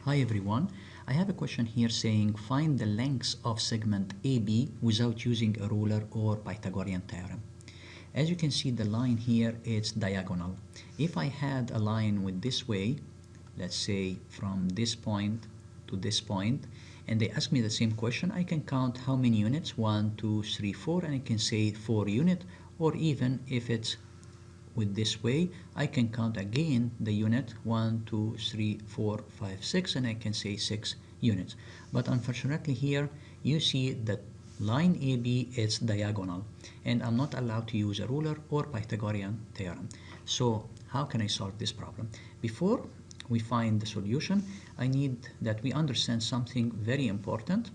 Hi everyone, I have a question here saying find the lengths of segment AB without using a ruler or Pythagorean theorem. As you can see the line here it's diagonal. If I had a line with this way, let's say from this point to this point, and they ask me the same question, I can count how many units, 1, 2, 3, 4, and I can say 4 unit, or even if it's with this way, I can count again the unit 1, 2, 3, 4, 5, 6, and I can say 6 units. But unfortunately here you see that line AB is diagonal and I'm not allowed to use a ruler or Pythagorean theorem. So how can I solve this problem? Before we find the solution, I need that we understand something very important.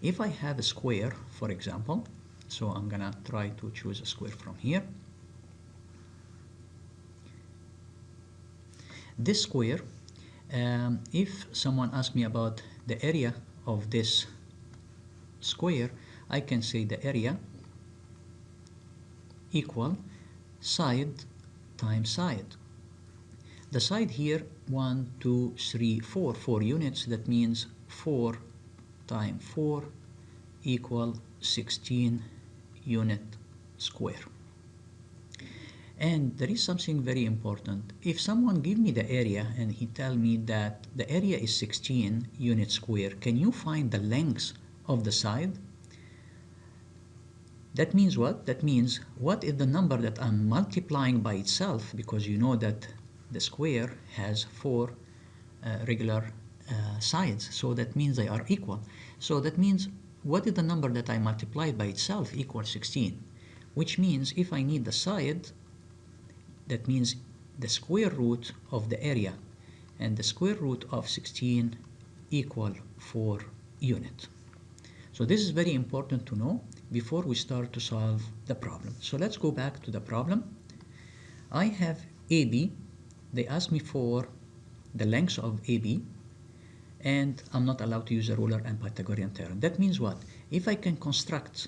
If I have a square, for example, so I'm gonna try to choose a square from here. This square, if someone asks me about the area of this square, I can say the area equal side times side. The side here 1, 2, 3, 4, 4 units, that means 4 times 4 equal 16 unit square. And there is something very important. If someone give me the area and he tell me that the area is 16 unit square, can you find the length of the side? That means what? That means what is the number that I'm multiplying by itself, because you know that the square has 4 regular sides, so that means they are equal. So that means what is the number that I multiplied by itself equals 16, which means if I need the side, that means the square root of the area, and the square root of 16 equal 4 unit. So this is very important to know before we start to solve the problem. So let's go back to the problem. I have AB, they ask me for the length of AB, and I'm not allowed to use a ruler and Pythagorean theorem. That means what? If I can construct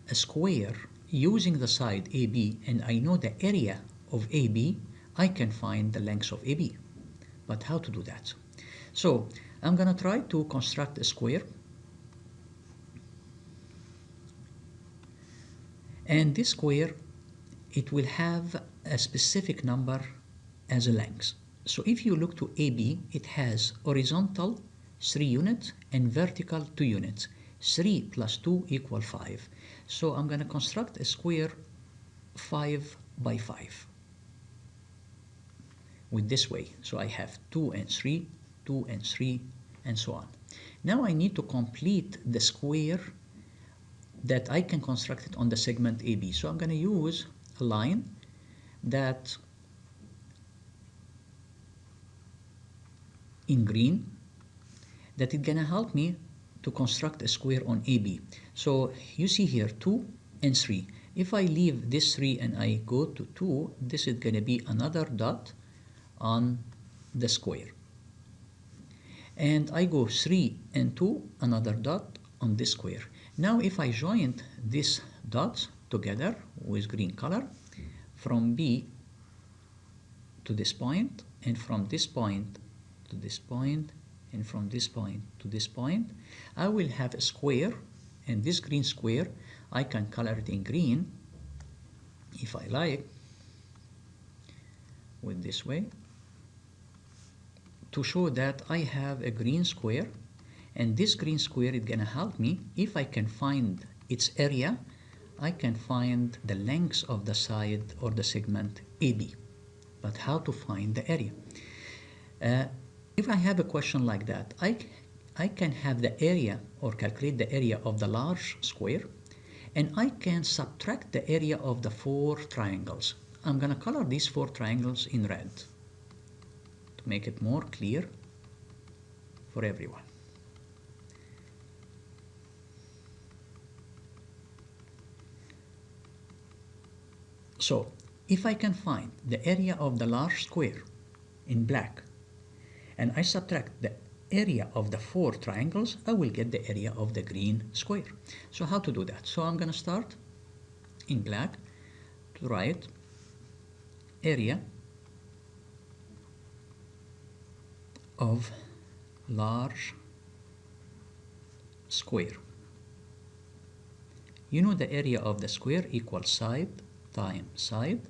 a square using the side AB and I know the area of AB, I can find the length of AB. But how to do that? So I'm gonna try to construct a square, and this square, it will have a specific number as a length. So if you look to AB, it has horizontal 3 units and vertical 2 units. 3 plus 2 equal 5. So I'm gonna construct a square 5 by 5 with this way. So I have 2 and 3, 2 and 3, and so on. Now I need to complete the square that I can construct it on the segment AB. So I'm going to use a line that in green that is going to help me to construct a square on AB. So you see here 2 and 3. If I leave this 3 and I go to 2, this is going to be another dot on the square. And I go 3 and 2, another dot on this square. Now if I join these dots together with green color, from B to this point, and from this point to this point, and from this point to this point, I will have a square, and this green square, I can color it in green if I like, with this way, to show that I have a green square, and this green square is gonna help me. If I can find its area, I can find the length of the side or the segment AB. But how to find the area? If I have a question like that, I can have the area or calculate the area of the large square, and I can subtract the area of the 4 triangles. I'm gonna color these 4 triangles in red to make it more clear for everyone. So if I can find the area of the large square in black, and I subtract the area of the 4 triangles, I will get the area of the green square. So how to do that? So I'm gonna start in black to write area of large square. You know the area of the square equals side times side.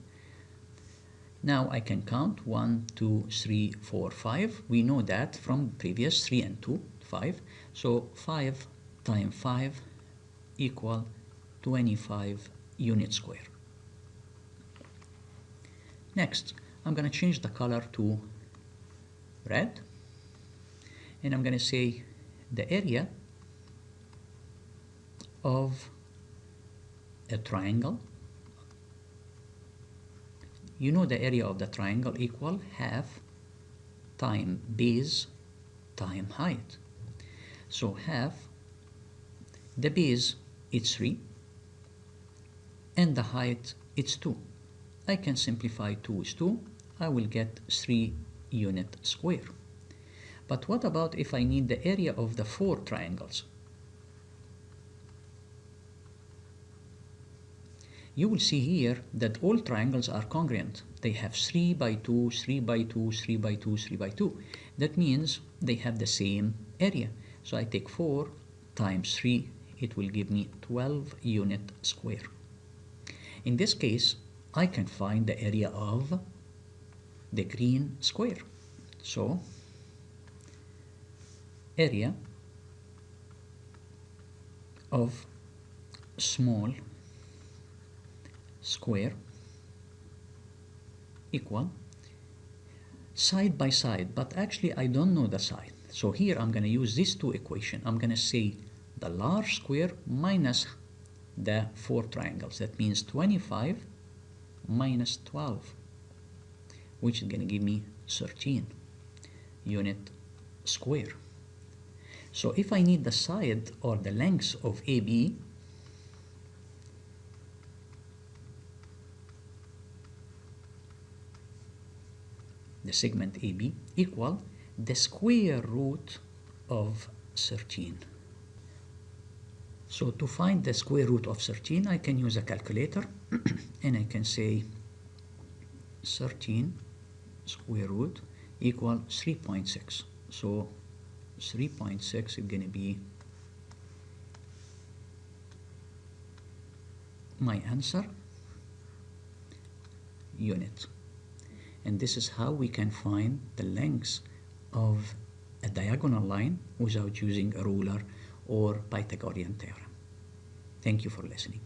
Now I can count 1, 2, 3, 4, 5. We know that from previous 3 and 2, 5. So 5 times 5 equal 25 unit square. Next, I'm going to change the color to red, and I'm going to say the area of a triangle. You know the area of the triangle equal half times base times height. So half, the base is 3 and the height is 2. I can simplify 2 with 2. I will get 3 unit square. But what about if I need the area of the 4 triangles? You will see here that all triangles are congruent. They have 3 by 2, 3 by 2, 3 by 2, 3 by 2. That means they have the same area. So I take 4 times 3, it will give me 12 unit square. In this case, I can find the area of the green square. So area of small square equal side by side, but actually I don't know the side. So here I'm going to use these two equations. I'm going to say the large square minus the 4 triangles. That means 25 minus 12, which is going to give me 13 unit square. So if I need the side or the length of AB, the segment AB equal the square root of 13. So to find the square root of 13, I can use a calculator and I can say 13 square root equal 3.6. So 3.6 is going to be my answer unit. And this is how we can find the length of a diagonal line without using a ruler or Pythagorean theorem. Thank you for listening.